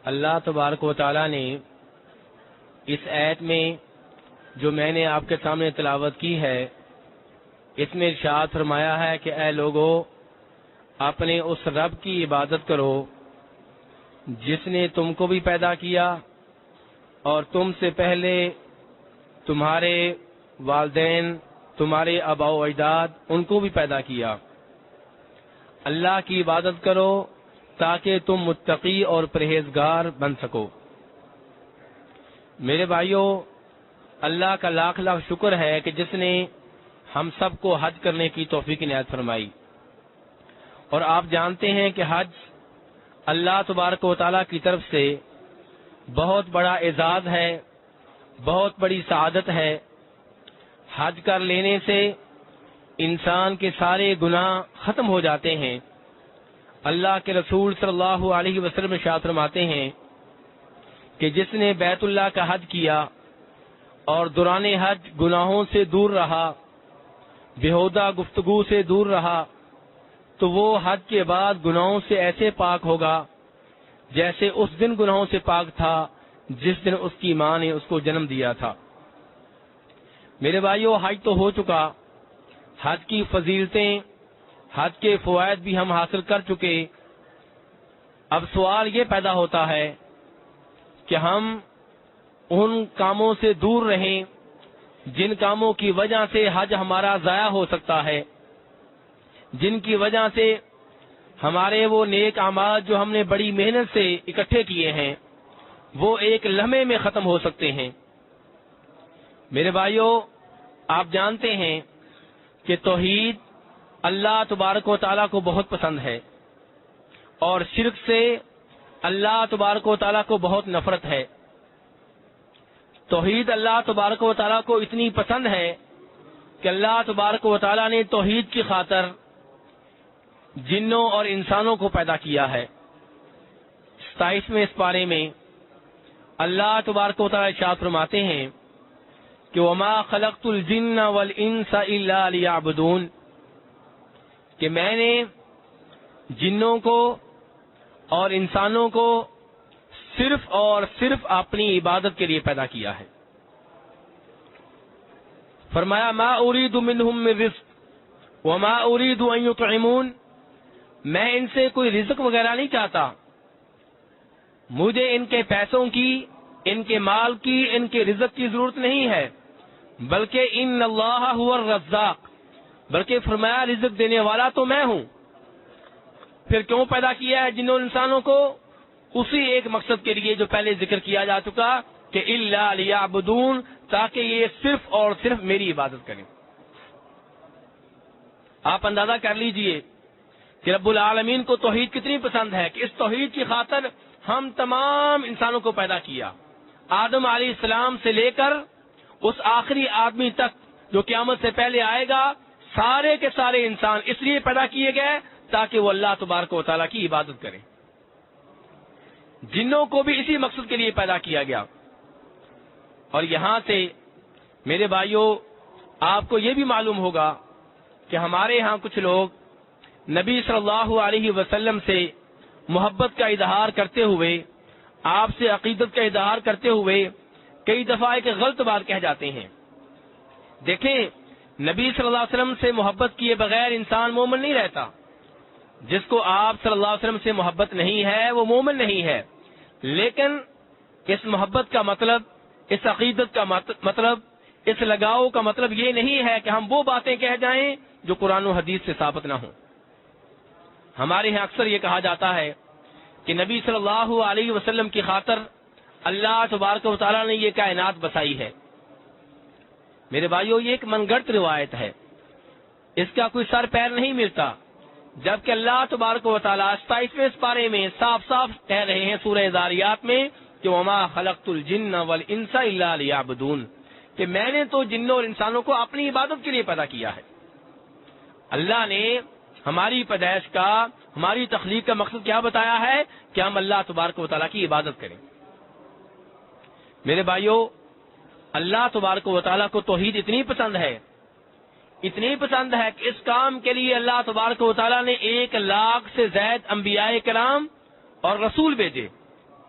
اللہ تبارک و تعالی نے اس آیت میں جو میں نے آپ کے سامنے تلاوت کی ہے اس میں ارشاد فرمایا ہے کہ اے لوگو اپنے اس رب کی عبادت کرو جس نے تم کو بھی پیدا کیا اور تم سے پہلے تمہارے والدین تمہارے آباء و اجداد ان کو بھی پیدا کیا۔ اللہ کی عبادت کرو تاکہ تم متقی اور پرہیزگار بن سکو۔ میرے بھائیوں، اللہ کا لاکھ لاکھ شکر ہے کہ جس نے ہم سب کو حج کرنے کی توفیق عنایت فرمائی، اور آپ جانتے ہیں کہ حج اللہ تبارک و تعالیٰ کی طرف سے بہت بڑا اعزاز ہے، بہت بڑی سعادت ہے۔ حج کر لینے سے انسان کے سارے گناہ ختم ہو جاتے ہیں۔ اللہ کے رسول صلی اللہ علیہ وسلم ارشاد فرماتے ہیں کہ جس نے بیت اللہ کا حج کیا اور دوران حج گناہوں سے دور رہا، بیہودہ گفتگو سے دور رہا، تو وہ حج کے بعد گناہوں سے ایسے پاک ہوگا جیسے اس دن گناہوں سے پاک تھا جس دن اس کی ماں نے اس کو جنم دیا تھا۔ میرے بھائیو، حج تو ہو چکا، حج کی فضیلتیں، حج کے فوائد بھی ہم حاصل کر چکے۔ اب سوال یہ پیدا ہوتا ہے کہ ہم ان کاموں سے دور رہیں جن کاموں کی وجہ سے حج ہمارا ضائع ہو سکتا ہے، جن کی وجہ سے ہمارے وہ نیک اعمال جو ہم نے بڑی محنت سے اکٹھے کیے ہیں وہ ایک لمحے میں ختم ہو سکتے ہیں۔ میرے بھائیو، آپ جانتے ہیں کہ توحید اللہ تبارک و تعالیٰ کو بہت پسند ہے اور شرک سے اللہ تبارک و تعالیٰ کو بہت نفرت ہے۔ توحید اللہ تبارک و تعالیٰ کو اتنی پسند ہے کہ اللہ تبارک و تعالیٰ نے توحید کی خاطر جنوں اور انسانوں کو پیدا کیا ہے۔ 27ویں اس پارے میں اللہ تبارک و تعالیٰ ارشاد فرماتے ہیں کہ وما خلقت الجن والانس الا لیعبدون، کہ میں نے جنوں کو اور انسانوں کو صرف اور صرف اپنی عبادت کے لیے پیدا کیا ہے۔ فرمایا ما اريد منهم من رزق وما اريد ان يطعمون، میں ان سے کوئی رزق وغیرہ نہیں چاہتا، مجھے ان کے پیسوں کی، ان کے مال کی، ان کے رزق کی ضرورت نہیں ہے، بلکہ ان اللہ هو الرزاق، بلکہ فرمایا رزق دینے والا تو میں ہوں۔ پھر کیوں پیدا کیا ہے جنوں انسانوں کو؟ اسی ایک مقصد کے لیے جو پہلے ذکر کیا جا چکا کہ الا لیعبدون، تاکہ یہ صرف اور صرف میری عبادت کریں۔ آپ اندازہ کر لیجئے کہ رب العالمین کو توحید کتنی پسند ہے کہ اس توحید کی خاطر ہم تمام انسانوں کو پیدا کیا، آدم علیہ السلام سے لے کر اس آخری آدمی تک جو قیامت سے پہلے آئے گا، سارے کے سارے انسان اس لیے پیدا کیے گئے تاکہ وہ اللہ تبارک و تعالیٰ کی عبادت کریں۔ جنوں کو بھی اسی مقصد کے لیے پیدا کیا گیا۔ اور یہاں سے میرے بھائیوں، آپ کو یہ بھی معلوم ہوگا کہ ہمارے ہاں کچھ لوگ نبی صلی اللہ علیہ وسلم سے محبت کا اظہار کرتے ہوئے، آپ سے عقیدت کا اظہار کرتے ہوئے کئی دفعہ ایک غلط بات کہہ جاتے ہیں۔ دیکھیں، نبی صلی اللہ علیہ وسلم سے محبت کیے بغیر انسان مومن نہیں رہتا۔ جس کو آپ صلی اللہ علیہ وسلم سے محبت نہیں ہے وہ مومن نہیں ہے، لیکن اس محبت کا مطلب، اس عقیدت کا مطلب، اس لگاؤ کا مطلب یہ نہیں ہے کہ ہم وہ باتیں کہہ جائیں جو قرآن و حدیث سے ثابت نہ ہوں۔ ہمارے یہاں اکثر یہ کہا جاتا ہے کہ نبی صلی اللہ علیہ وسلم کی خاطر اللہ تبارک و تعالیٰ نے یہ کائنات بسائی ہے۔ میرے بھائیو، یہ ایک من گھڑت روایت ہے، اس کا کوئی سر پیر نہیں ملتا، جبکہ اللہ تبارک و تعالیٰ 27ویں پارے میں صاف صاف کہہ رہے ہیں سورہ ذاریات میں کہ وما خلقت الجن والانس الا لیعبدون، کہ میں نے تو جنوں اور انسانوں کو اپنی عبادت کے لیے پیدا کیا ہے۔ اللہ نے ہماری پیدائش کا، ہماری تخلیق کا مقصد کیا بتایا ہے کہ ہم اللہ تبارک و تعالیٰ کی عبادت کریں۔ میرے بھائیو، اللہ تبارک و تعالیٰ کو توحید اتنی پسند ہے، اتنی پسند ہے کہ اس کام کے لیے اللہ تبارک و تعالیٰ نے 1 لاکھ سے زائد انبیاء کرام اور رسول بھیجے۔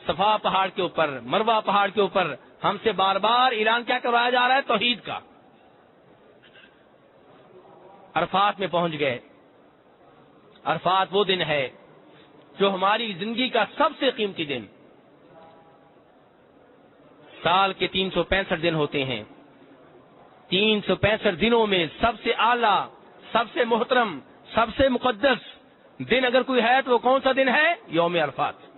صفا پہاڑ کے اوپر، مروہ پہاڑ کے اوپر ہم سے بار بار اعلان کیا کروایا جا رہا ہے؟ توحید کا۔ عرفات میں پہنچ گئے۔ عرفات وہ دن ہے جو ہماری زندگی کا سب سے قیمتی دن، سال کے 365 دن ہوتے ہیں، 365 دنوں میں سب سے اعلیٰ، سب سے محترم، سب سے مقدس دن اگر کوئی ہے تو وہ کون سا دن ہے؟ یوم عرفات۔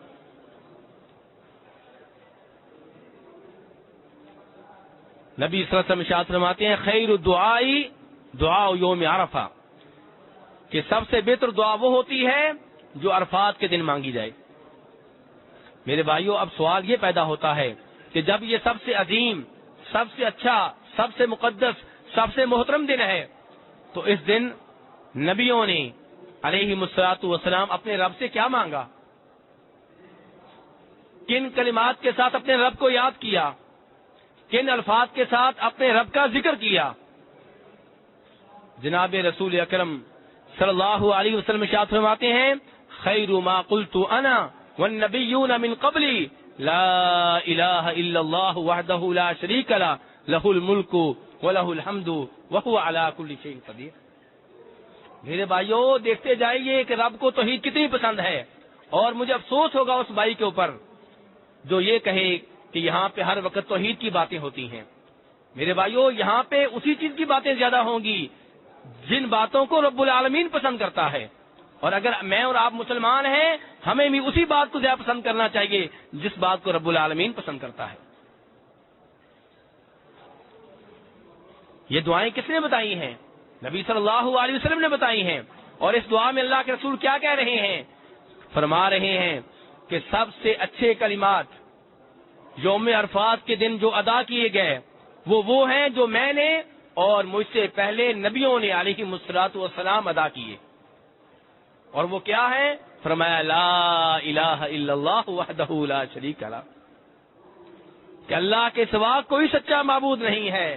نبی صلی اللہ علیہ وسلم ارشاد فرماتے ہیں خیر الدعائی دعاء یوم عرفہ، کہ سب سے بہتر دعا وہ ہوتی ہے جو عرفات کے دن مانگی جائے۔ میرے بھائیوں، اب سوال یہ پیدا ہوتا ہے کہ جب یہ سب سے عظیم، سب سے اچھا، سب سے مقدس، سب سے محترم دن ہے، تو اس دن نبیوں نے علیہ الصلوۃ والسلام اپنے رب سے کیا مانگا؟ کن کلمات کے ساتھ اپنے رب کو یاد کیا؟ کن الفاظ کے ساتھ اپنے رب کا ذکر کیا؟ جناب رسول اکرم صلی اللہ علیہ وسلم ارشاد فرماتے ہیں خیر ما قلت انا والنبیون من قبلی لا الہ الا اللہ وحدہ لا شریک لہ لہ الملک ولہ الحمد وہو علی کل شیء قدیر۔ میرے بھائیوں، دیکھتے جائیے کہ رب کو توحید کتنی پسند ہے، اور مجھے افسوس ہوگا اس بھائی کے اوپر جو یہ کہے کہ یہاں پہ ہر وقت توحید کی باتیں ہوتی ہیں۔ میرے بھائیوں، یہاں پہ اسی چیز کی باتیں زیادہ ہوں گی جن باتوں کو رب العالمین پسند کرتا ہے، اور اگر میں اور آپ مسلمان ہیں ہمیں بھی اسی بات کو زیادہ پسند کرنا چاہیے جس بات کو رب العالمین پسند کرتا ہے۔ یہ دعائیں کس نے بتائی ہیں؟ نبی صلی اللہ علیہ وسلم نے بتائی ہیں، اور اس دعا میں اللہ کے رسول کیا کہہ رہے ہیں؟ فرما رہے ہیں کہ سب سے اچھے کلمات یوم عرفات کے دن جو ادا کیے گئے وہ ہیں جو میں نے اور مجھ سے پہلے نبیوں نے علیہ الصلوۃ والسلام ادا کیے، اور وہ کیا ہے؟ فرمایا لا الہ الا اللہ وحدہ لا شریک لہ، کہ اللہ کے سوا کوئی سچا معبود نہیں ہے،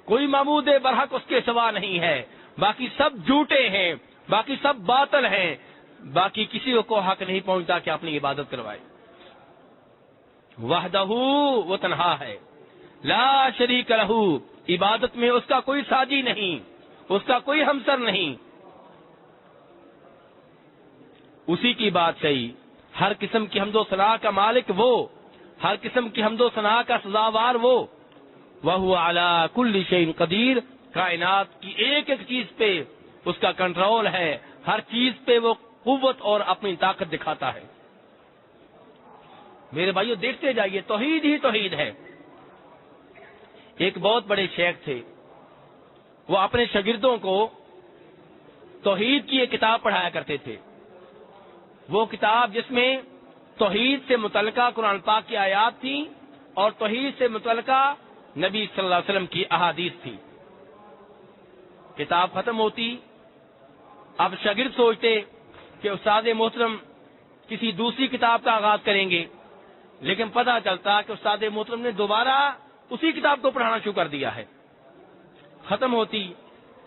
کوئی معبود برحق اس کے سوا نہیں ہے، باقی سب جھوٹے ہیں، باقی سب باطل ہیں، باقی کسی کو حق نہیں پہنچتا کہ اپنی عبادت کروائے۔ وحدہ، وہ تنہا ہے، لا شریک لہ، عبادت میں اس کا کوئی ساجی نہیں، اس کا کوئی ہمسر نہیں، اسی کی بات صحیح، ہر قسم کی حمد و ثنا کا مالک وہ، ہر قسم کی حمد و ثنا کا سزاوار وہ، وَهُوَ عَلَى كُلِّ شَيْءٍ قدیر، کائنات کی ایک ایک چیز پہ اس کا کنٹرول ہے، ہر چیز پہ وہ قوت اور اپنی طاقت دکھاتا ہے۔ میرے بھائیو، دیکھتے جائیے، توحید ہی توحید ہے۔ ایک بہت بڑے شیخ تھے، وہ اپنے شاگردوں کو توحید کی ایک کتاب پڑھایا کرتے تھے، وہ کتاب جس میں توحید سے متعلقہ قرآن پاک کی آیات تھیں اور توحید سے متعلقہ نبی صلی اللہ علیہ وسلم کی احادیث تھی۔ کتاب ختم ہوتی، اب شاگرد سوچتے کہ استاد محترم کسی دوسری کتاب کا آغاز کریں گے، لیکن پتہ چلتا کہ استاد محترم نے دوبارہ اسی کتاب کو پڑھانا شروع کر دیا ہے۔ ختم ہوتی،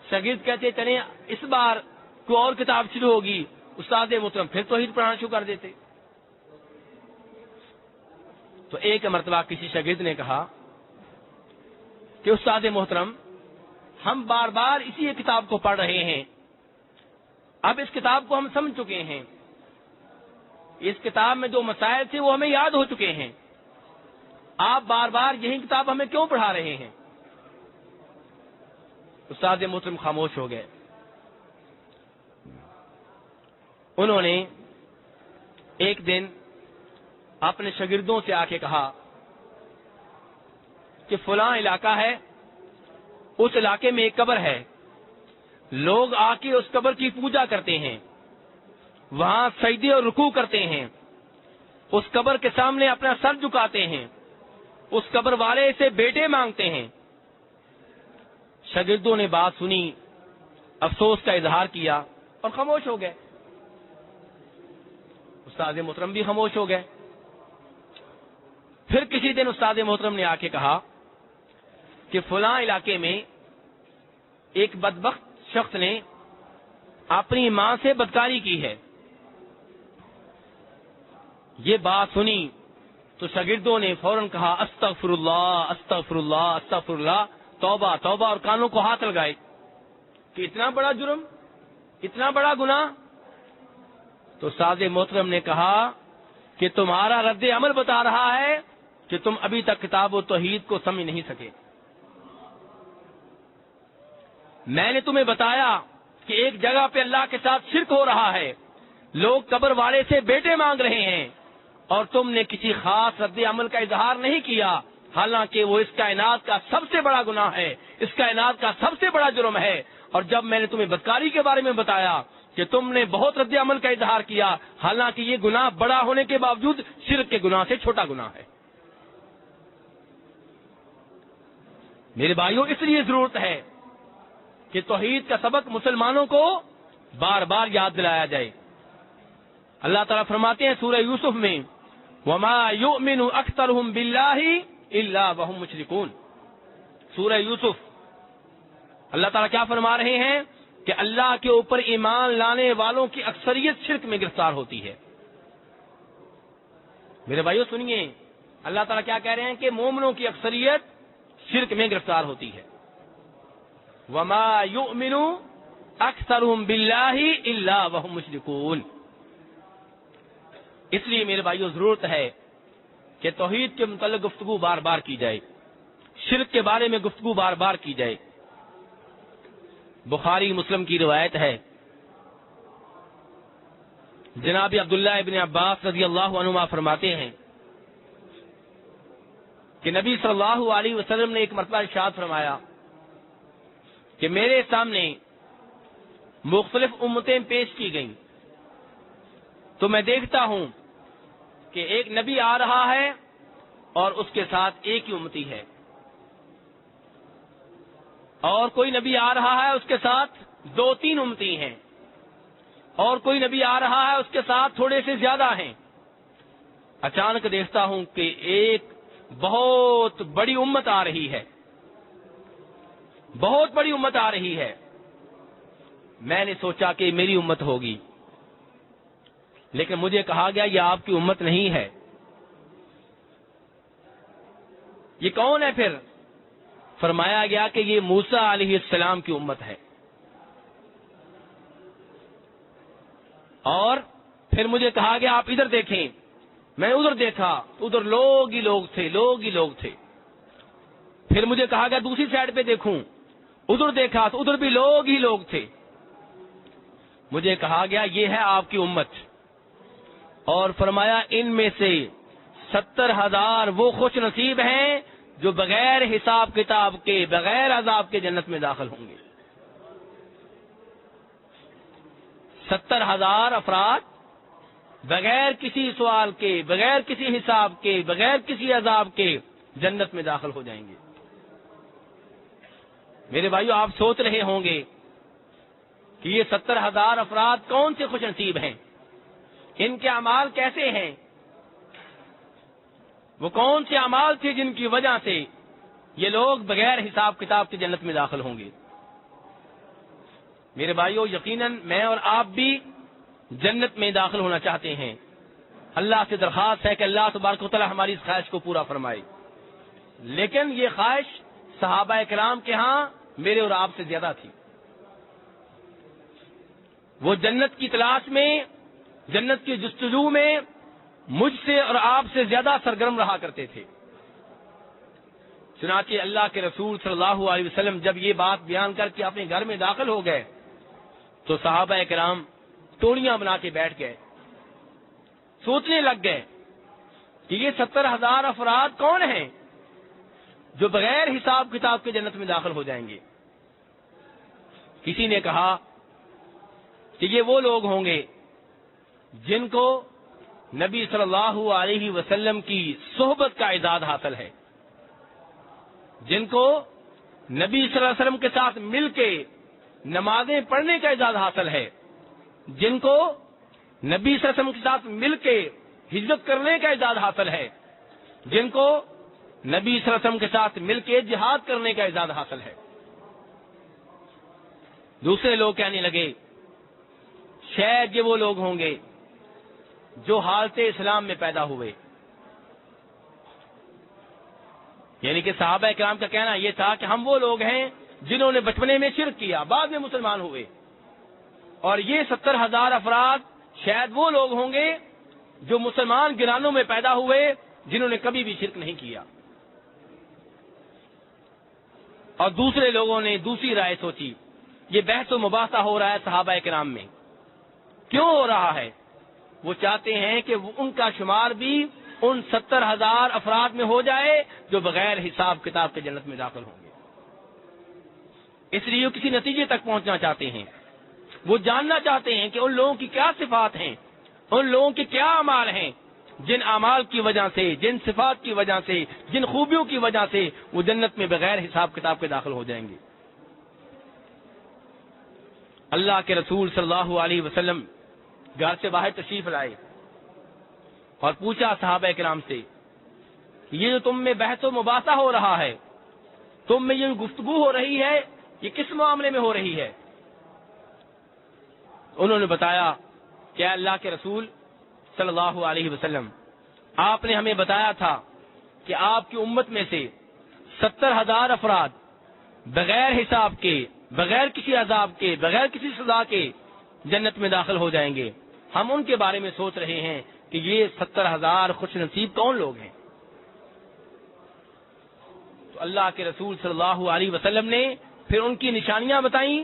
شاگرد کہتے چلیں اس بار کوئی اور کتاب شروع ہوگی، استاد محترم پھر توحید پڑھانا شروع کر دیتے۔ تو ایک مرتبہ کسی شاگرد نے کہا کہ استاد محترم، ہم بار بار اسی کتاب کو پڑھ رہے ہیں، اب اس کتاب کو ہم سمجھ چکے ہیں، اس کتاب میں جو مسائل تھے وہ ہمیں یاد ہو چکے ہیں، آپ بار بار یہی کتاب ہمیں کیوں پڑھا رہے ہیں؟ استاد محترم خاموش ہو گئے۔ انہوں نے ایک دن اپنے شاگردوں سے آ کے کہا کہ فلاں علاقہ ہے، اس علاقے میں ایک قبر ہے، لوگ آ کے اس قبر کی پوجا کرتے ہیں، وہاں سجدے اور رکوع کرتے ہیں، اس قبر کے سامنے اپنا سر جھکاتے ہیں، اس قبر والے سے بیٹے مانگتے ہیں۔ شاگردوں نے بات سنی، افسوس کا اظہار کیا اور خاموش ہو گئے۔ استاد محترم بھی خاموش ہو گئے۔ پھر کسی دن استاد محترم نے آ کے کہا کہ فلاں علاقے میں ایک بدبخت شخص نے اپنی ماں سے بدکاری کی ہے۔ یہ بات سنی تو شاگردوں نے فوراً کہا استغفر اللہ استغفر اللہ استغفر اللہ، توبہ توبہ، اور کانوں کو ہاتھ لگائے کہ اتنا بڑا جرم، اتنا بڑا گناہ۔ تو استاد محترم نے کہا کہ تمہارا رد عمل بتا رہا ہے کہ تم ابھی تک کتاب و توحید کو سمجھ نہیں سکے۔ میں نے تمہیں بتایا کہ ایک جگہ پہ اللہ کے ساتھ شرک ہو رہا ہے، لوگ قبر والے سے بیٹے مانگ رہے ہیں، اور تم نے کسی خاص رد عمل کا اظہار نہیں کیا، حالانکہ وہ اس کائنات کا سب سے بڑا گناہ ہے، اس کائنات کا سب سے بڑا جرم ہے۔ اور جب میں نے تمہیں بدکاری کے بارے میں بتایا کہ تم نے بہت رد عمل کا اظہار کیا، حالانکہ یہ گناہ بڑا ہونے کے باوجود شرک کے گناہ سے چھوٹا گناہ ہے۔ میرے بھائیوں، اس لیے ضرورت ہے کہ توحید کا سبق مسلمانوں کو بار بار یاد دلایا جائے۔ اللہ تعالیٰ فرماتے ہیں سورہ یوسف میں وَمَا يُؤْمِنُ أَكْثَرُهُمْ بِاللَّهِ إِلَّا وَهُمْ مُشْرِكُونَ۔ سورہ یوسف اللہ تعالیٰ کیا فرما رہے ہیں کہ اللہ کے اوپر ایمان لانے والوں کی اکثریت شرک میں گرفتار ہوتی ہے۔ میرے بھائیوں سنیے، اللہ تعالیٰ کیا کہہ رہے ہیں کہ مومنوں کی اکثریت شرک میں گرفتار ہوتی ہے۔ وَمَا يُؤْمِنُ أَكْثَرُهُمْ بِاللَّهِ إِلَّا وَهُمْ مُشْرِكُونَ۔ اس لیے میرے بھائیوں ضرورت ہے کہ توحید کے متعلق گفتگو بار بار کی جائے، شرک کے بارے میں گفتگو بار بار کی جائے۔ بخاری مسلم کی روایت ہے، جناب عبداللہ ابن عباس رضی اللہ عنہما فرماتے ہیں کہ نبی صلی اللہ علیہ وسلم نے ایک مرتبہ ارشاد فرمایا کہ میرے سامنے مختلف امتیں پیش کی گئیں، تو میں دیکھتا ہوں کہ ایک نبی آ رہا ہے اور اس کے ساتھ ایک ہی امتی ہے، اور کوئی نبی آ رہا ہے اس کے ساتھ 2-3 امتی ہیں، اور کوئی نبی آ رہا ہے اس کے ساتھ تھوڑے سے زیادہ ہیں۔ اچانک دیکھتا ہوں کہ ایک بہت بڑی امت آ رہی ہے، بہت بڑی امت آ رہی ہے۔ میں نے سوچا کہ میری امت ہوگی، لیکن مجھے کہا گیا یہ آپ کی امت نہیں ہے۔ یہ کون ہے پھر؟ فرمایا گیا کہ یہ موسیٰ علیہ السلام کی امت ہے۔ اور پھر مجھے کہا گیا آپ ادھر دیکھیں۔ میں ادھر دیکھا، ادھر لوگ ہی لوگ تھے، لوگ ہی لوگ تھے۔ پھر مجھے کہا گیا دوسری سائڈ پہ دیکھوں، ادھر دیکھا تو ادھر بھی لوگ ہی لوگ تھے۔ مجھے کہا گیا یہ ہے آپ کی امت، اور فرمایا ان میں سے 70,000 وہ خوش نصیب ہیں جو بغیر حساب کتاب کے، بغیر عذاب کے جنت میں داخل ہوں گے۔ 70,000 افراد بغیر کسی سوال کے، بغیر کسی حساب کے، بغیر کسی عذاب کے جنت میں داخل ہو جائیں گے۔ میرے بھائیو، آپ سوچ رہے ہوں گے کہ یہ 70,000 افراد کون سے خوش نصیب ہیں، ان کے اعمال کیسے ہیں، وہ کون سے اعمال تھے جن کی وجہ سے یہ لوگ بغیر حساب کتاب کے جنت میں داخل ہوں گے۔ میرے بھائیو، یقیناً میں اور آپ بھی جنت میں داخل ہونا چاہتے ہیں۔ اللہ سے درخواست ہے کہ اللہ تبارک و تعالی ہماری اس خواہش کو پورا فرمائے، لیکن یہ خواہش صحابہ کرام کے ہاں میرے اور آپ سے زیادہ تھی۔ وہ جنت کی تلاش میں، جنت کی جستجو میں مجھ سے اور آپ سے زیادہ سرگرم رہا کرتے تھے۔ چنانچہ اللہ کے رسول صلی اللہ علیہ وسلم جب یہ بات بیان کر کے اپنے گھر میں داخل ہو گئے تو صحابہ کرام ٹولیاں بنا کے بیٹھ گئے، سوچنے لگ گئے کہ یہ 70,000 افراد کون ہیں جو بغیر حساب کتاب کے جنت میں داخل ہو جائیں گے۔ کسی نے کہا کہ یہ وہ لوگ ہوں گے جن کو نبی صلی اللہ علیہ وسلم کی صحبت کا اعزاز حاصل ہے، جن کو نبی صلی اللہ علیہ وسلم کے ساتھ مل کے نمازیں پڑھنے کا اعزاز حاصل ہے، جن کو نبی صلی اللہ علیہ وسلم کے ساتھ مل کے ہجرت کرنے کا اعزاز حاصل ہے، جن کو نبی صلی اللہ علیہ وسلم کے ساتھ مل کے جہاد کرنے کا اعزاز حاصل ہے۔ دوسرے لوگ کہنے لگے شاید یہ وہ لوگ ہوں گے جو حالت اسلام میں پیدا ہوئے، یعنی کہ صحابہ کرام کا کہنا یہ تھا کہ ہم وہ لوگ ہیں جنہوں نے بچپنے میں شرک کیا، بعد میں مسلمان ہوئے، اور یہ 70,000 افراد شاید وہ لوگ ہوں گے جو مسلمان گرانوں میں پیدا ہوئے جنہوں نے کبھی بھی شرک نہیں کیا۔ اور دوسرے لوگوں نے دوسری رائے سوچی۔ یہ بحث و مباحثہ ہو رہا ہے صحابہ کرام میں، کیوں ہو رہا ہے؟ وہ چاہتے ہیں کہ ان کا شمار بھی ان 70,000 افراد میں ہو جائے جو بغیر حساب کتاب کے جنت میں داخل ہوں گے۔ اس لیے وہ کسی نتیجے تک پہنچنا چاہتے ہیں، وہ جاننا چاہتے ہیں کہ ان لوگوں کی کیا صفات ہیں، ان لوگوں کے کیا اعمال ہیں، جن اعمال کی وجہ سے، جن صفات کی وجہ سے، جن خوبیوں کی وجہ سے وہ جنت میں بغیر حساب کتاب کے داخل ہو جائیں گے۔ اللہ کے رسول صلی اللہ علیہ وسلم گھر سے باہر تشریف لائے اور پوچھا صحابہ کرام سے، یہ جو تم میں بحث و مباحثہ ہو رہا ہے، تم میں یہ گفتگو ہو رہی ہے، یہ کس معاملے میں ہو رہی ہے؟ انہوں نے بتایا کہ اللہ کے رسول صلی اللہ علیہ وسلم، آپ نے ہمیں بتایا تھا کہ آپ کی امت میں سے 70,000 افراد بغیر حساب کے، بغیر کسی عذاب کے، بغیر کسی سزا کے جنت میں داخل ہو جائیں گے۔ ہم ان کے بارے میں سوچ رہے ہیں کہ یہ 70,000 خوش نصیب کون لوگ ہیں؟ تو اللہ کے رسول صلی اللہ علیہ وسلم نے پھر ان کی نشانیاں بتائیں،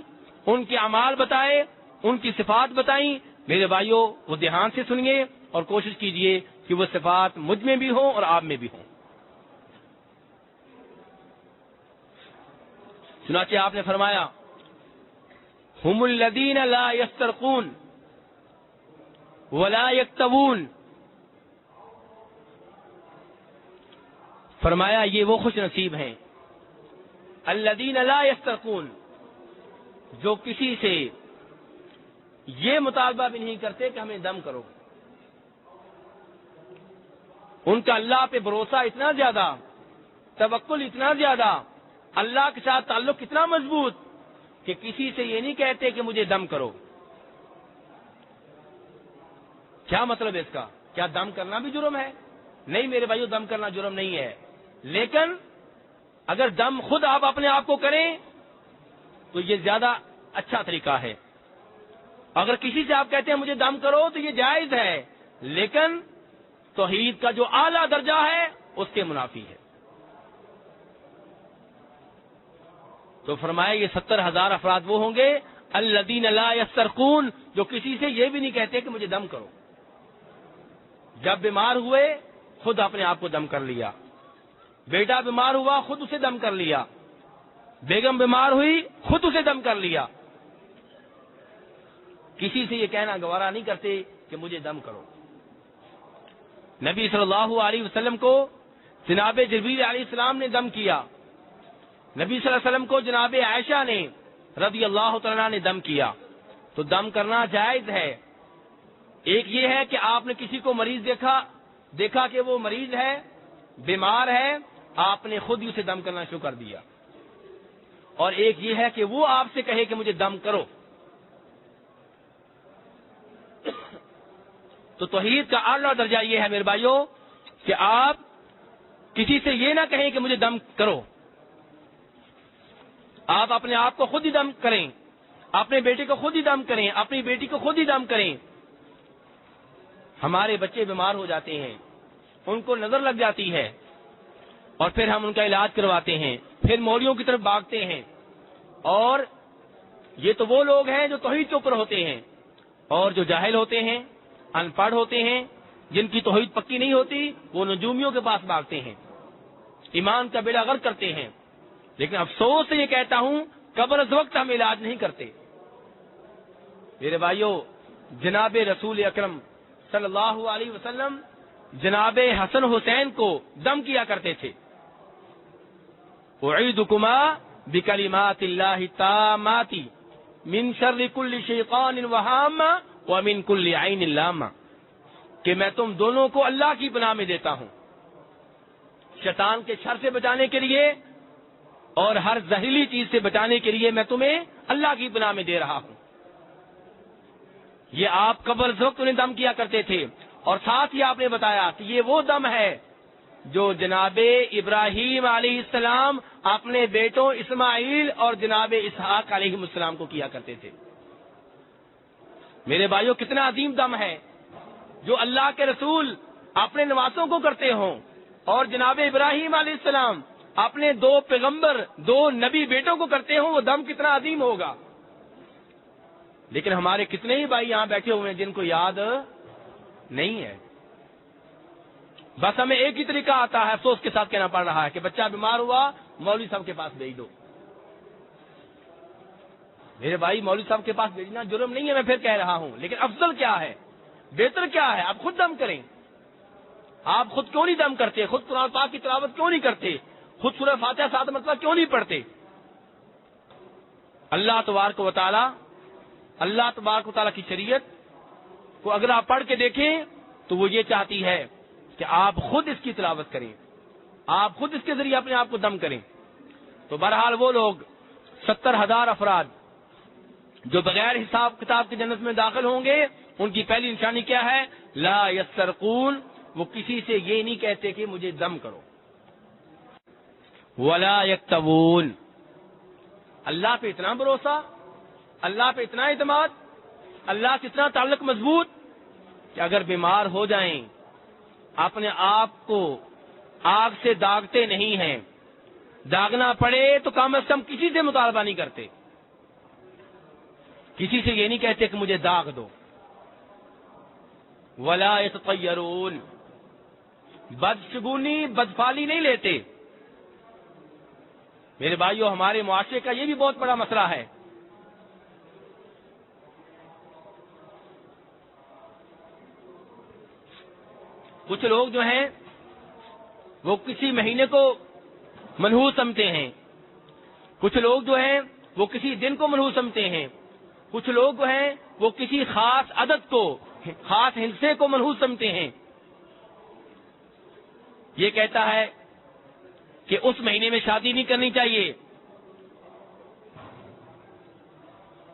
ان کے اعمال بتائے، ان کی صفات بتائیں۔ میرے بھائیوں، وہ دھیان سے سنیے اور کوشش کیجئے کہ وہ صفات مجھ میں بھی ہوں اور آپ میں بھی ہوں۔ چنانچہ آپ نے فرمایا، ہم الذین لا یسترقون ولا یکتوون، فرمایا یہ وہ خوش نصیب ہیں الذین لا یسترقون، جو کسی سے یہ مطالبہ بھی نہیں کرتے کہ ہمیں دم کرو۔ ان کا اللہ پہ بھروسہ اتنا زیادہ، توکل اتنا زیادہ، اللہ کے ساتھ تعلق اتنا مضبوط کہ کسی سے یہ نہیں کہتے کہ مجھے دم کرو۔ کیا مطلب ہے اس کا؟ کیا دم کرنا بھی جرم ہے؟ نہیں میرے بھائیو، دم کرنا جرم نہیں ہے، لیکن اگر دم خود آپ اپنے آپ کو کریں تو یہ زیادہ اچھا طریقہ ہے۔ اگر کسی سے آپ کہتے ہیں مجھے دم کرو تو یہ جائز ہے، لیکن توحید کا جو اعلیٰ درجہ ہے اس کے منافی ہے۔ تو فرمایا یہ 70,000 افراد وہ ہوں گے الذین لا یسترقون، جو کسی سے یہ بھی نہیں کہتے کہ مجھے دم کرو۔ جب بیمار ہوئے خود اپنے آپ کو دم کر لیا، بیٹا بیمار ہوا خود اسے دم کر لیا، بیگم بیمار ہوئی خود اسے دم کر لیا۔ کسی سے یہ کہنا گوارا نہیں کرتے کہ مجھے دم کرو۔ نبی صلی اللہ علیہ وسلم کو جناب جبریل علیہ السلام نے دم کیا، نبی صلی اللہ علیہ وسلم کو جناب عائشہ نے رضی اللہ تعالیٰ نے دم کیا۔ تو دم کرنا جائز ہے۔ ایک یہ ہے کہ آپ نے کسی کو مریض دیکھا کہ وہ مریض ہے، بیمار ہے، آپ نے خود ہی اسے دم کرنا شروع کر دیا، اور ایک یہ ہے کہ وہ آپ سے کہے کہ مجھے دم کرو۔ تو توحید کا اعلیٰ درجہ یہ ہے میرے بھائیوں کہ آپ کسی سے یہ نہ کہیں کہ مجھے دم کرو، آپ اپنے آپ کو خود ہی دم کریں، اپنے بیٹے کو خود ہی دم کریں، اپنی بیٹی کو خود ہی دم کریں۔ ہمارے بچے بیمار ہو جاتے ہیں، ان کو نظر لگ جاتی ہے، اور پھر ہم ان کا علاج کرواتے ہیں، پھر مولیوں کی طرف بھاگتے ہیں، اور یہ تو وہ لوگ ہیں جو توحید کے اوپر ہوتے ہیں، اور جو جاہل ہوتے ہیں، ان پڑھ ہوتے ہیں، جن کی توحید پکی نہیں ہوتی، وہ نجومیوں کے پاس بھاگتے ہیں، ایمان کا بیڑا غرق کرتے ہیں۔ لیکن افسوس سے یہ کہتا ہوں قبر از وقت ہم علاج نہیں کرتے۔ میرے بھائیوں، جناب رسول اکرم صلی اللہ علیہ وسلم جناب حسن حسین کو دم کیا کرتے تھے۔ اعیدکما بکلمات اللہ التامات من شر کل شیطان وہامہ ومن کل عین لامہ، کہ میں تم دونوں کو اللہ کی پناہ میں دیتا ہوں، شیطان کے شر سے بچانے کے لیے اور ہر زہریلی چیز سے بچانے کے لیے میں تمہیں اللہ کی پناہ میں دے رہا ہوں۔ یہ آپ قبر وقت انہیں دم کیا کرتے تھے، اور ساتھ ہی آپ نے بتایا کہ یہ وہ دم ہے جو جناب ابراہیم علیہ السلام اپنے بیٹوں اسماعیل اور جناب اسحاق علیہ السلام کو کیا کرتے تھے۔ میرے بھائیوں، کتنا عظیم دم ہے جو اللہ کے رسول اپنے نواسوں کو کرتے ہوں، اور جناب ابراہیم علیہ السلام اپنے دو پیغمبر، دو نبی بیٹوں کو کرتے ہوں، وہ دم کتنا عظیم ہوگا۔ لیکن ہمارے کتنے ہی بھائی یہاں بیٹھے ہوئے ہیں جن کو یاد نہیں ہے۔ بس ہمیں ایک ہی طریقہ آتا ہے، افسوس کے ساتھ کہنا پڑ رہا ہے کہ بچہ بیمار ہوا، مولوی صاحب کے پاس بھیج دو۔ میرے بھائی، مولوی صاحب کے پاس بھیجنا جرم نہیں ہے، میں پھر کہہ رہا ہوں، لیکن افضل کیا ہے، بہتر کیا ہے؟ آپ خود دم کریں۔ آپ خود کیوں نہیں دم کرتے؟ خود قرآن پاک کی تلاوت کیوں نہیں کرتے؟ خود سورہ فاتحہ 7 مرتبہ کیوں نہیں پڑھتے؟ اللہ تبارک و تعالیٰ کی شریعت کو اگر آپ پڑھ کے دیکھیں تو وہ یہ چاہتی ہے کہ آپ خود اس کی تلاوت کریں، آپ خود اس کے ذریعے اپنے آپ کو دم کریں۔ تو بہرحال وہ لوگ 70,000 افراد جو بغیر حساب کتاب کی جنت میں داخل ہوں گے، ان کی پہلی نشانی کیا ہے؟ لا یسترقون، وہ کسی سے یہ نہیں کہتے کہ مجھے دم کرو۔ ولا یکتوون، اللہ پہ اتنا بھروسہ، اللہ پہ اتنا اعتماد، اللہ سے اتنا تعلق مضبوط کہ اگر بیمار ہو جائیں اپنے آپ کو آگ سے داغتے نہیں ہیں، داغنا پڑے تو کم از کم کسی سے مطالبہ نہیں کرتے، کسی سے یہ نہیں کہتے کہ مجھے داغ دو۔ ولا یتطیرون، بدشگونی بدفالی نہیں لیتے۔ میرے بھائیوں، ہمارے معاشرے کا یہ بھی بہت بڑا مسئلہ ہے۔ کچھ لوگ جو ہیں وہ کسی مہینے کو منحوس سمجھتے ہیں، کچھ لوگ جو ہیں وہ کسی دن کو منحوس سمجھتے ہیں، کچھ لوگ جو ہیں وہ کسی خاص عدد کو، خاص ہندسے کو منحوس سمجھتے ہیں۔ یہ کہتا ہے کہ اس مہینے میں شادی نہیں کرنی چاہیے،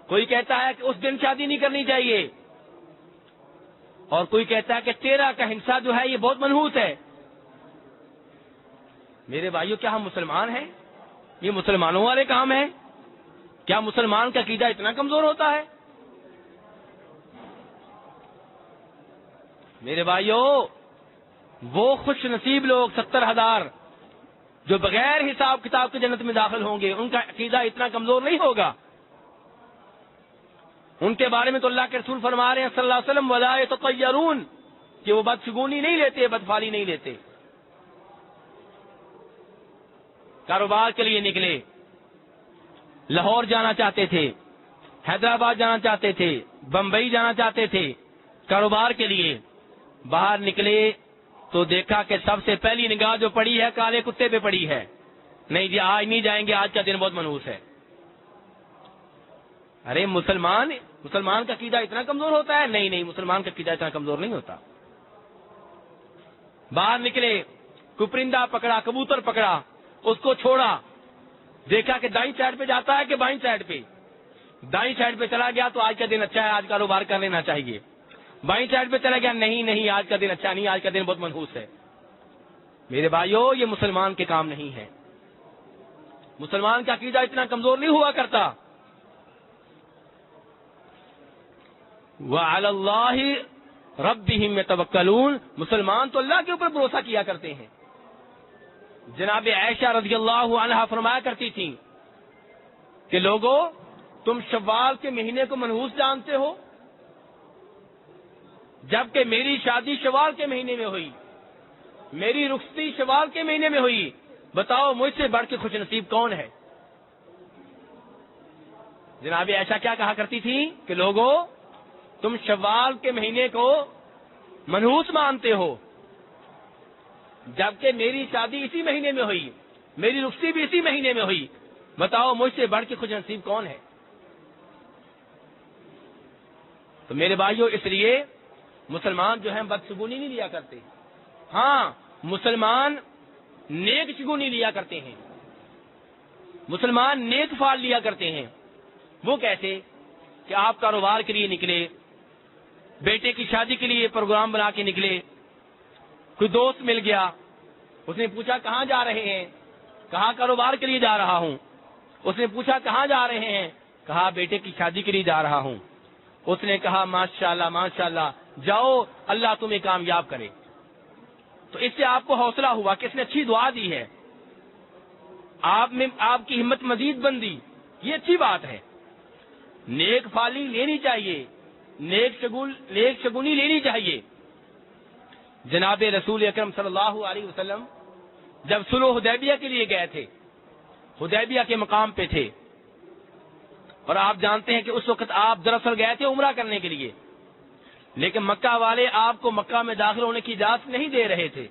کوئی کہتا ہے کہ اس دن شادی نہیں کرنی چاہیے، اور کوئی کہتا ہے کہ 13 کا ہندسہ جو ہے یہ بہت منحوس ہے۔ میرے بھائیوں، کیا ہم مسلمان ہیں؟ یہ مسلمانوں والے کام ہیں؟ کیا مسلمان کا عقیدہ اتنا کمزور ہوتا ہے؟ میرے بھائیوں، وہ خوش نصیب لوگ 70,000 جو بغیر حساب کتاب کے جنت میں داخل ہوں گے، ان کا عقیدہ اتنا کمزور نہیں ہوگا۔ ان کے بارے میں تو اللہ کے رسول فرما رہے ہیں صلی اللہ علیہ وسلم ولا یتطیرون، کہ وہ بدشگونی نہیں لیتے، بدفالی نہیں لیتے۔ کاروبار کے لیے نکلے، لاہور جانا چاہتے تھے، حیدرآباد جانا چاہتے تھے، بمبئی جانا چاہتے تھے، کاروبار کے لیے باہر نکلے تو دیکھا کہ سب سے پہلی نگاہ جو پڑی ہے کالے کتے پہ پڑی ہے، نہیں جی آج نہیں جائیں گے، آج کا دن بہت منحوس ہے۔ ارے مسلمان کا عقیدہ اتنا کمزور ہوتا ہے؟ نہیں، مسلمان کا عقیدہ اتنا کمزور نہیں ہوتا۔ باہر نکلے، کوئی پرندہ پکڑا، کبوتر پکڑا، اس کو چھوڑا، دیکھا کہ دائیں سائڈ پہ جاتا ہے کہ بائیں سائڈ پہ، دائیں سائڈ پہ چلا گیا تو آج کا دن اچھا ہے، آج کاروبار کر لینا چاہیے۔ بائیں سائڈ پہ چلا گیا، نہیں آج کا دن اچھا نہیں، آج کا دن بہت منحوس ہے۔ میرے بھائیوں، یہ مسلمان کے کام نہیں ہے۔ مسلمان کا عقیدہ اتنا کمزور نہیں ہوا کرتا۔ وَعَلَى اللَّهِ رَبِّهِمْ يَتَوَكَّلُونَ، مسلمان تو اللہ کے اوپر بھروسہ کیا کرتے ہیں۔ جناب عائشہ رضی اللہ عنہا فرمایا کرتی تھی کہ لوگوں، تم شوال کے مہینے کو منحوس جانتے ہو، جبکہ میری شادی شوال کے مہینے میں ہوئی، میری رخصتی شوال کے مہینے میں ہوئی، بتاؤ مجھ سے بڑھ کے خوش نصیب کون ہے؟ جناب عائشہ کیا کہا کرتی تھی کہ لوگوں، تم شوال کے مہینے کو منحوس مانتے ہو، جبکہ میری شادی اسی مہینے میں ہوئی، میری رخصتی بھی اسی مہینے میں ہوئی، بتاؤ مجھ سے بڑھ کے خوش نصیب کون ہے؟ تو میرے بھائیوں، اس لیے مسلمان جو ہیں بدشگونی نہیں لیا کرتے، ہاں مسلمان نیک شگونی لیا کرتے ہیں، مسلمان نیک فعال لیا کرتے ہیں۔ وہ کیسے؟ کہ آپ کاروبار کے لیے نکلے، بیٹے کی شادی کے لیے پروگرام بنا کے نکلے، کوئی دوست مل گیا، اس نے پوچھا کہاں جا رہے ہیں؟ کہا کاروبار کے لیے جا رہا ہوں۔ اس نے پوچھا کہاں جا رہے ہیں؟ کہا بیٹے کی شادی کے لیے جا رہا ہوں۔ اس نے کہا ماشاءاللہ ماشاءاللہ، جاؤ، اللہ تمہیں کامیاب کرے۔ تو اس سے آپ کو حوصلہ ہوا کہ اس نے اچھی دعا دی ہے، آپ میں آپ کی ہمت مزید بندی، یہ اچھی بات ہے۔ نیک فالی لینی چاہیے، نیک شگونی لینی چاہیے۔ جناب رسول اکرم صلی اللہ علیہ وسلم جب صلح حدیبیہ کے لیے گئے تھے، حدیبیہ کے مقام پہ تھے، اور آپ جانتے ہیں کہ اس وقت آپ دراصل گئے تھے عمرہ کرنے کے لیے، لیکن مکہ والے آپ کو مکہ میں داخل ہونے کی اجازت نہیں دے رہے تھے۔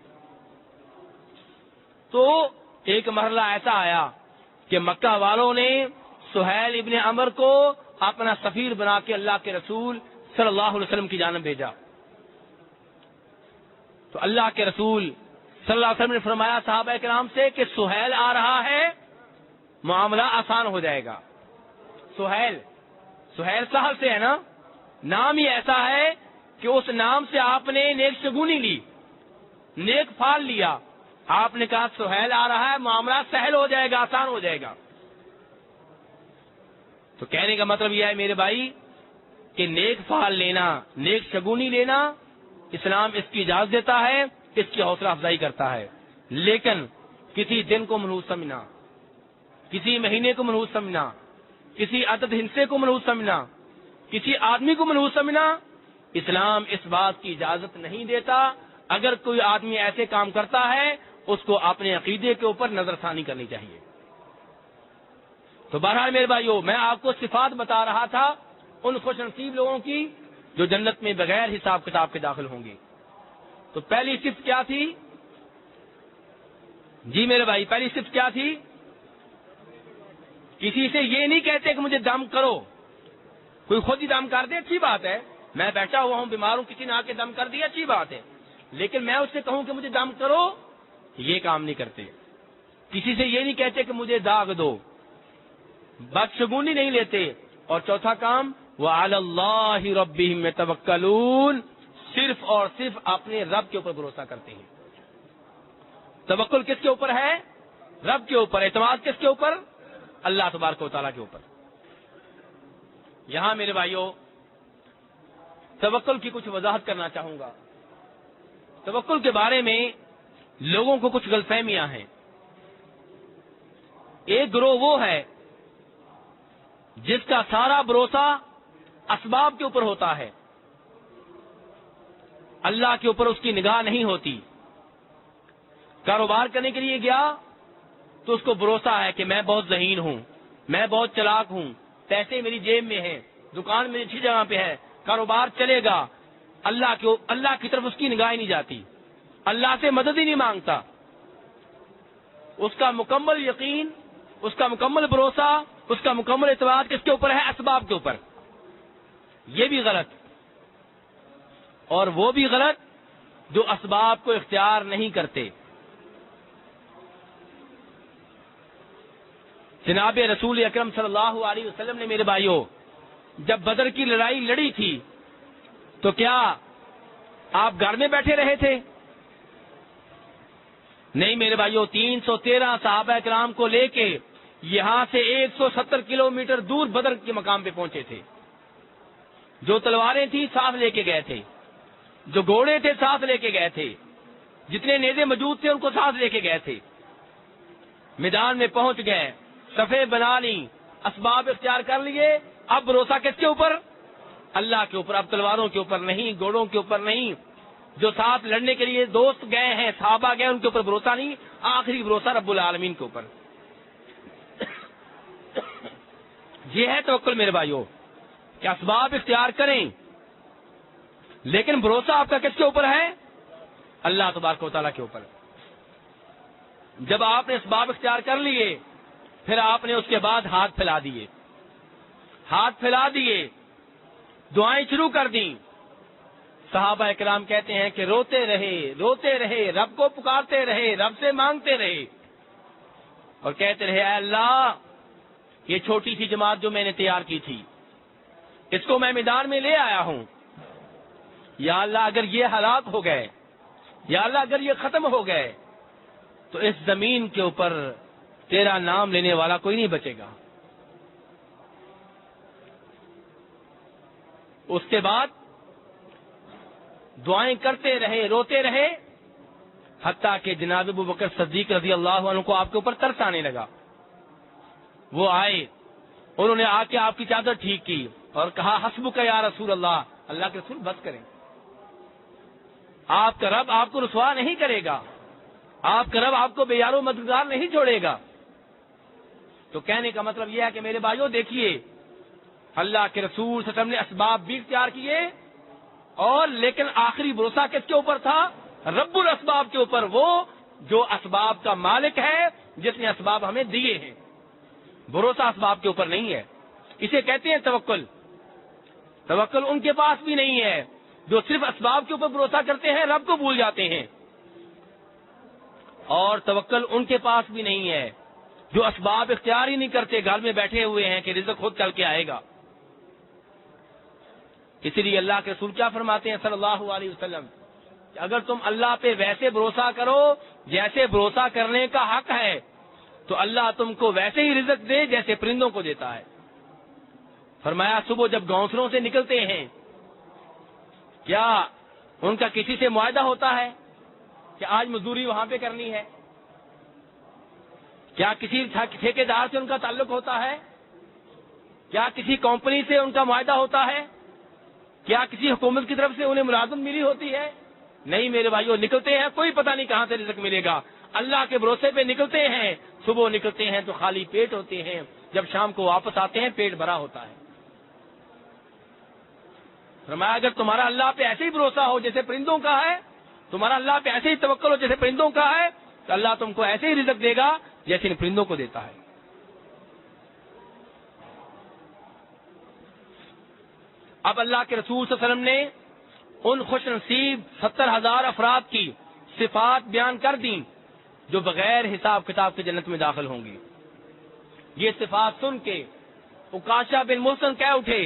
تو ایک مرحلہ ایسا آیا کہ مکہ والوں نے سہیل ابن عمر کو اپنا سفیر بنا کے اللہ کے رسول صلی اللہ علیہ وسلم کی جانب بھیجا۔ تو اللہ کے رسول صلی اللہ علیہ وسلم نے فرمایا صحابہ کرام سے کہ سہیل آ رہا ہے، معاملہ آسان ہو جائے گا۔ سہیل سہل سے ہے نا، نام ہی ایسا ہے کہ اس نام سے آپ نے نیک شگونی لی، نیک پھال لیا۔ آپ نے کہا سہیل آ رہا ہے، معاملہ سہل ہو جائے گا، آسان ہو جائے گا۔ تو کہنے کا مطلب یہ ہے میرے بھائی کہ نیک پھال لینا، نیک شگونی لینا، اسلام اس کی اجازت دیتا ہے، اس کی حوصلہ افزائی کرتا ہے۔ لیکن کسی دن کو منحوس سمجھنا، کسی مہینے کو منحوس سمجھنا، کسی عدد ہندسے کو منحوس سمجھنا، کسی آدمی کو منحوس سمجھنا، اسلام اس بات کی اجازت نہیں دیتا۔ اگر کوئی آدمی ایسے کام کرتا ہے، اس کو اپنے عقیدے کے اوپر نظر ثانی کرنی چاہیے۔ تو بہرحال میرے بھائیو، میں آپ کو صفات بتا رہا تھا ان خوش نصیب لوگوں کی جو جنت میں بغیر حساب کتاب کے داخل ہوں گے۔ تو پہلی صفت کیا تھی؟ جی میرے بھائی، پہلی صفت کیا تھی؟ کسی سے یہ نہیں کہتے کہ مجھے دم کرو، کوئی خود ہی دم کر دے اچھی بات ہے، میں بیٹھا ہوا ہوں بیمار ہوں، کسی نے آ کے دم کر دیا اچھی بات ہے، لیکن میں اس سے کہوں کہ مجھے دم کرو، یہ کام نہیں کرتے۔ کسی سے یہ نہیں کہتے کہ مجھے داغ دو، بدشگونی نہیں لیتے۔ اور چوتھا کام وَعَلَى اللَّهِ رَبِّهِمْ يَتَوَكَّلُونَ، صرف اور صرف اپنے رب کے اوپر بھروسہ کرتے ہیں۔ توکل کس کے اوپر ہے؟ رب کے اوپر۔ اعتماد کس کے اوپر؟ اللہ تبارک و تعالیٰ کے اوپر۔ یہاں میرے بھائیوں توکل کی کچھ وضاحت کرنا چاہوں گا۔ توکل کے بارے میں لوگوں کو کچھ غلط فہمیاں ہیں۔ ایک گروہ وہ ہے جس کا سارا بھروسہ اسباب کے اوپر ہوتا ہے، اللہ کے اوپر اس کی نگاہ نہیں ہوتی۔ کاروبار کرنے کے لیے گیا تو اس کو بھروسہ ہے کہ میں بہت ذہین ہوں، میں بہت چلاک ہوں، پیسے میری جیب میں ہیں، دکان میری اچھی جگہ پہ ہے، کاروبار چلے گا۔ اللہ کی طرف اس کی نگاہ ہی نہیں جاتی، اللہ سے مدد ہی نہیں مانگتا۔ اس کا مکمل یقین، اس کا مکمل بھروسہ، اس کا مکمل اعتماد کس کے اوپر ہے؟ اسباب کے اوپر۔ یہ بھی غلط، اور وہ بھی غلط جو اسباب کو اختیار نہیں کرتے۔ جناب رسول اکرم صلی اللہ علیہ وسلم نے میرے بھائیوں جب بدر کی لڑائی لڑی تھی تو کیا آپ گھر میں بیٹھے رہے تھے؟ نہیں میرے بھائیوں، 313 صحابہ کرام کو لے کے یہاں سے 170 کلومیٹر دور بدر کے مقام پہ پہنچے تھے۔ جو تلواریں تھیں ساتھ لے کے گئے تھے، جو گھوڑے تھے ساتھ لے کے گئے تھے، جتنے نیزے موجود تھے ان کو ساتھ لے کے گئے تھے۔ میدان میں پہنچ گئے، صفیں بنا لی، اسباب اختیار کر لیے۔ اب بھروسہ کس کے اوپر؟ اللہ کے اوپر۔ اب تلواروں کے اوپر نہیں، گھوڑوں کے اوپر نہیں، جو ساتھ لڑنے کے لیے دوست گئے ہیں، صحابہ گئے، ان کے اوپر بھروسہ نہیں، آخری بھروسہ رب العالمین کے اوپر۔ یہ ہے توکل میرے بھائیوں کہ اسباب اختیار کریں، لیکن بھروسہ آپ کا کس کے اوپر ہے؟ اللہ تبارک و تعالیٰ کے اوپر۔ جب آپ نے اسباب اختیار کر لیے، پھر آپ نے اس کے بعد ہاتھ پھیلا دیے، ہاتھ پھیلا دیے، دعائیں شروع کر دیں۔ صحابہ کرام کہتے ہیں کہ روتے رہے، رب کو پکارتے رہے، رب سے مانگتے رہے، اور کہتے رہے اے اللہ، یہ چھوٹی سی جماعت جو میں نے تیار کی تھی، اس کو میں میدان میں لے آیا ہوں، یا اللہ اگر یہ ہلاک ہو گئے، یا اللہ اگر یہ ختم ہو گئے، تو اس زمین کے اوپر تیرا نام لینے والا کوئی نہیں بچے گا. اس کے بعد دعائیں کرتے رہے, روتے رہے, حتیٰ کہ جناب ابو بکر صدیق رضی اللہ عنہ کو آپ کے اوپر ترس آنے لگا. وہ آئے, انہوں نے آ کے آپ کی چادر ٹھیک کی اور کہا حسبک یا رسول اللہ, اللہ کے رسول بس کریں, آپ کا رب آپ کو رسوا نہیں کرے گا, آپ کا رب آپ کو بے یار و مددگار نہیں چھوڑے گا. تو کہنے کا مطلب یہ ہے کہ میرے بھائیوں دیکھیے, اللہ کے رسول صلی اللہ علیہ وسلم نے اسباب بھی اختیار کیے, اور لیکن آخری بھروسہ کس کے اوپر تھا؟ رب الاسباب کے اوپر, وہ جو اسباب کا مالک ہے, جس نے اسباب ہمیں دیے ہیں. بھروسہ اسباب کے اوپر نہیں ہے. اسے کہتے ہیں توکل. توکل ان کے پاس بھی نہیں ہے جو صرف اسباب کے اوپر بھروسہ کرتے ہیں, رب کو بھول جاتے ہیں. اور توکل ان کے پاس بھی نہیں ہے جو اسباب اختیار ہی نہیں کرتے, گھر میں بیٹھے ہوئے ہیں کہ رزق خود چل کے آئے گا. اسی لیے اللہ کے رسول کیا فرماتے ہیں صلی اللہ علیہ وسلم, کہ اگر تم اللہ پہ ویسے بھروسہ کرو جیسے بھروسہ کرنے کا حق ہے, تو اللہ تم کو ویسے ہی رزق دے جیسے پرندوں کو دیتا ہے. فرمایا صبح جب گھونسلوں سے نکلتے ہیں, کیا ان کا کسی سے معاہدہ ہوتا ہے کہ آج مزدوری وہاں پہ کرنی ہے؟ کیا کسی ٹھیکیدار سے ان کا تعلق ہوتا ہے؟ کیا کسی کمپنی سے ان کا معاہدہ ہوتا ہے؟ کیا کسی حکومت کی طرف سے انہیں ملازمت ملی ہوتی ہے؟ نہیں میرے بھائیوں, نکلتے ہیں, کوئی پتہ نہیں کہاں سے رزق ملے گا. اللہ کے بھروسے پہ نکلتے ہیں. صبح نکلتے ہیں تو خالی پیٹ ہوتے ہیں, جب شام کو واپس آتے ہیں پیٹ بھرا ہوتا ہے. فرمایا اگر تمہارا اللہ پہ ایسے ہی بھروسہ ہو جیسے پرندوں کا ہے, تمہارا اللہ پہ ایسے ہی توکل ہو جیسے پرندوں کا ہے, تو اللہ تم کو ایسے ہی رزق دے گا جیسے ان پرندوں کو دیتا ہے. اب اللہ کے رسول صلی اللہ علیہ وسلم نے ان خوش نصیب 70,000 افراد کی صفات بیان کر دیں جو بغیر حساب کتاب کے جنت میں داخل ہوں گی. یہ صفات سن کے عکاشہ بن محسن کہہ اٹھے,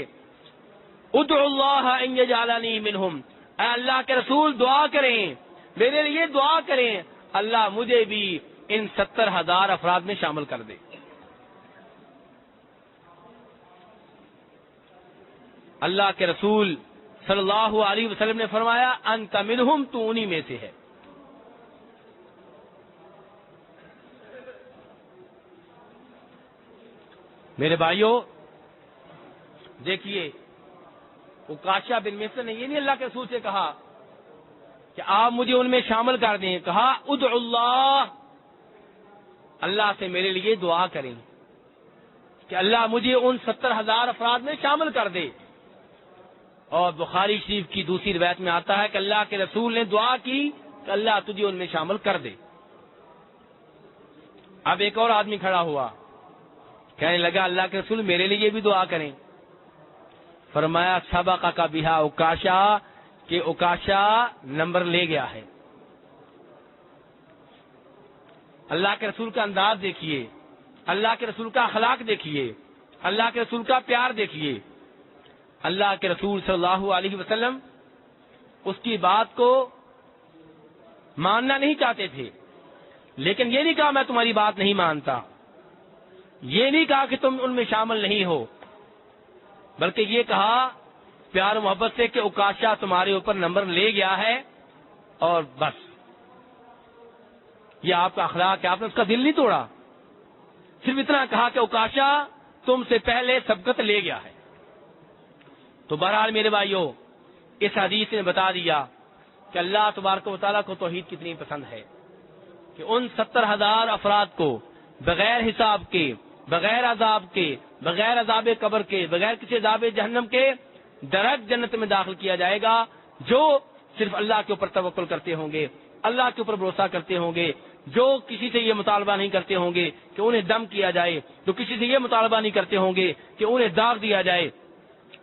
ادعو اللہ ان یجعلنی منہم, اے اللہ کے رسول دعا کریں, میرے لیے دعا کریں, اللہ مجھے بھی ان 70,000 افراد میں شامل کر دے. اللہ کے رسول صلی اللہ علیہ وسلم نے فرمایا انت منہم, تو انہی میں سے ہے. میرے بھائیوں دیکھیے, عکاشہ بن محسن نے یہ نہیں اللہ کے رسول سے کہا کہ آپ مجھے ان میں شامل کر دیں, کہا ادعو اللہ, اللہ سے میرے لیے دعا کریں کہ اللہ مجھے ان 70,000 افراد میں شامل کر دے. اور بخاری شریف کی دوسری روایت میں آتا ہے کہ اللہ کے رسول نے دعا کی کہ اللہ تجھے ان میں شامل کر دے. اب ایک اور آدمی کھڑا ہوا, کہنے لگا اللہ کے رسول میرے لیے بھی دعا کریں. فرمایا سبقہ کا بہا عکاشہ, کہ عکاشہ نمبر لے گیا ہے. اللہ کے رسول کا انداز دیکھیے, اللہ کے رسول کا اخلاق دیکھیے, اللہ کے رسول کا پیار دیکھیے. اللہ کے رسول صلی اللہ علیہ وسلم اس کی بات کو ماننا نہیں چاہتے تھے, لیکن یہ نہیں کہا میں تمہاری بات نہیں مانتا, یہ نہیں کہا کہ تم ان میں شامل نہیں ہو, بلکہ یہ کہا پیار محبت سے کہ عکاشہ تمہارے اوپر نمبر لے گیا ہے اور بس. یہ آپ کا اخلاق ہے, آپ نے اس کا دل نہیں توڑا, صرف اتنا کہا کہ عکاشہ تم سے پہلے سبقت لے گیا ہے. تو بہرحال میرے بھائیوں, اس حدیث نے بتا دیا کہ اللہ تبارک و تعالیٰ کو توحید کتنی پسند ہے, کہ ان 70,000 افراد کو بغیر حساب کے, بغیر عذاب کے, بغیر عذاب قبر کے, بغیر کسی عذاب جہنم کے ڈائریکٹ جنت میں داخل کیا جائے گا, جو صرف اللہ کے اوپر توکل کرتے ہوں گے, اللہ کے اوپر بھروسہ کرتے ہوں گے, جو کسی سے یہ مطالبہ نہیں کرتے ہوں گے کہ انہیں دم کیا جائے, جو کسی سے یہ مطالبہ نہیں کرتے ہوں گے کہ انہیں داغ دیا جائے,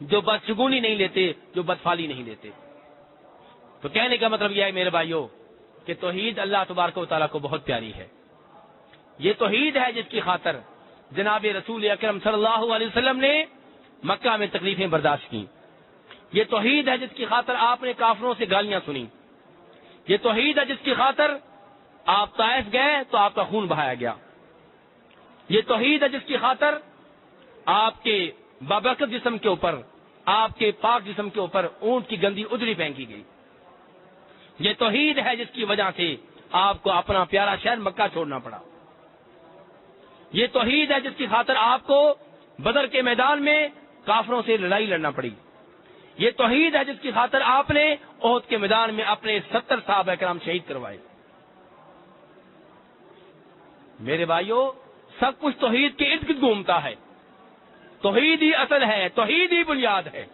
جو بدشگونی نہیں لیتے, جو بدفالی نہیں لیتے. تو کہنے کا مطلب یہ ہے میرے بھائیوں کہ توحید اللہ تبارک و تعالیٰ کو بہت پیاری ہے. یہ توحید ہے جس کی خاطر جناب رسول اکرم صلی اللہ علیہ وسلم نے مکہ میں تکلیفیں برداشت کی. یہ توحید ہے جس کی خاطر آپ نے کافروں سے گالیاں سنی. یہ توحید ہے جس کی خاطر آپ طائف گئے تو آپ کا خون بہایا گیا. یہ توحید ہے جس کی خاطر آپ کے بابرکت جسم کے اوپر، آپ کے پاک جسم کے اوپر اونٹ کی گندی ادری پھینکی گئی. یہ توحید ہے جس کی وجہ سے آپ کو اپنا پیارا شہر مکہ چھوڑنا پڑا. یہ توحید ہے جس کی خاطر آپ کو بدر کے میدان میں کافروں سے لڑائی لڑنا پڑی. یہ توحید ہے جس کی خاطر آپ نے احد کے میدان میں اپنے 70 صحابہ کرام شہید کروائے. میرے بھائیوں، سب کچھ توحید کے ارد گرد گھومتا ہے. توحید ہی اصل ہے، توحید ہی بنیاد ہے.